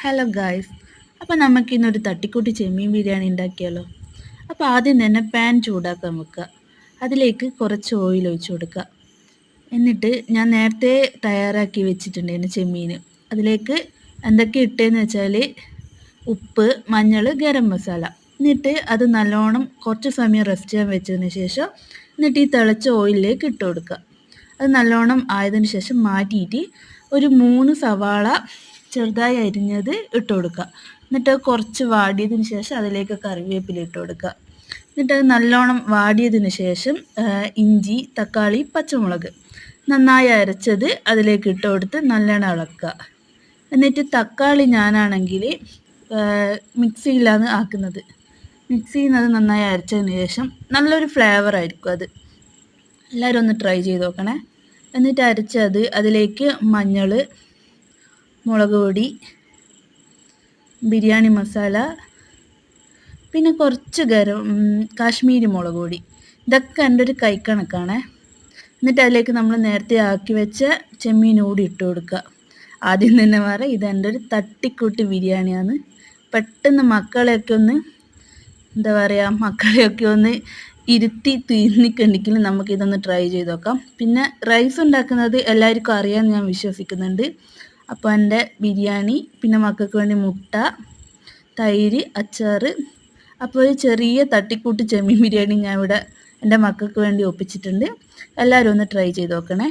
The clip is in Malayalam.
Hello guys. അപ്പോൾ നമുക്കിന്നൊരു തട്ടിക്കൂട്ടി ചെമ്മീൻ ബിരിയാണി ഉണ്ടാക്കിയാലോ. അപ്പോൾ ആദ്യം തന്നെ പാൻ ചൂടാക്കാൻ വെക്കുക. അതിലേക്ക് കുറച്ച് ഓയിൽ ഒഴിച്ച് കൊടുക്കുക. എന്നിട്ട് ഞാൻ നേരത്തെ തയ്യാറാക്കി വെച്ചിട്ടുണ്ടായിരുന്നു ചെമ്മീൻ. അതിലേക്ക് എന്തൊക്കെ ഇട്ടതെന്ന് വെച്ചാൽ ഉപ്പ്, മഞ്ഞൾ, ഗരം മസാല. എന്നിട്ട് അത് നല്ലോണം കുറച്ച് സമയം റെസ്റ്റ് ചെയ്യാൻ വെച്ചതിന് ശേഷം എന്നിട്ട് ഈ തിളച്ച ഓയിലിലേക്ക് ഇട്ട് കൊടുക്കുക. അത് നല്ലോണം ആയതിനു ശേഷം മാറ്റിയിട്ട് ഒരു 3 സവാള ചെറുതായി അരിഞ്ഞത് ഇട്ട് കൊടുക്കുക. എന്നിട്ട് കുറച്ച് വാടിയതിന് ശേഷം അതിലേക്ക് കറിവേപ്പില ഇട്ട് കൊടുക്കുക. എന്നിട്ട് അത് നല്ലോണം വാടിയതിന് ശേഷം ഇഞ്ചി, തക്കാളി, പച്ചമുളക് നന്നായി അരച്ചത് അതിലേക്ക് ഇട്ട് കൊടുത്ത് നല്ലോണം ഇളക്കുക. എന്നിട്ട് തക്കാളി ഞാനാണെങ്കിൽ മിക്സിയിലാണ് ആക്കുന്നത്. മിക്സിയിൽ നിന്ന് അത് നന്നായി അരച്ചതിന് ശേഷം നല്ലൊരു ഫ്ലേവർ ആയിരിക്കും അത്. എല്ലാവരും ഒന്ന് ട്രൈ ചെയ്ത് നോക്കണേ. എന്നിട്ട് അരച്ചത് അതിലേക്ക് മഞ്ഞൾ, മുളക് പൊടി, ബിരിയാണി മസാല, പിന്നെ കുറച്ച് കാശ്മീരി മുളക് പൊടി, ഇതൊക്കെ എൻ്റെ ഒരു കൈക്കണക്കാണ്. എന്നിട്ട് അതിലേക്ക് നമ്മൾ നേരത്തെ ആക്കി വെച്ച ചെമ്മീൻ കൂടി ഇട്ട് കൊടുക്കുക. ആദ്യം തന്നെ പറയാം, ഇതെൻ്റെ ഒരു തട്ടിക്കൂട്ടി ബിരിയാണിയാണ്. പെട്ടെന്ന് മക്കളെയൊക്കെ ഒന്ന് ഇരുത്തി തിന്നിക്കണ്ടെങ്കിൽ നമുക്കിതൊന്ന് ട്രൈ ചെയ്ത് നോക്കാം. പിന്നെ റൈസ് ഉണ്ടാക്കുന്നത് എല്ലാവർക്കും അറിയാമെന്ന് ഞാൻ വിശ്വസിക്കുന്നുണ്ട്. അപ്പോൾ എൻ്റെ ബിരിയാണി, പിന്നെ മക്കൾക്ക് വേണ്ടി മുട്ട, തൈര്, അച്ചാർ, അപ്പോൾ ഒരു ചെറിയ തട്ടിക്കൂട്ട് ചെമ്മീൻ ബിരിയാണി ഞാൻ ഇവിടെ എൻ്റെ മക്കൾക്ക് വേണ്ടി ഒപ്പിച്ചിട്ടുണ്ട്. എല്ലാവരും ഒന്ന് ട്രൈ ചെയ്ത് നോക്കണേ.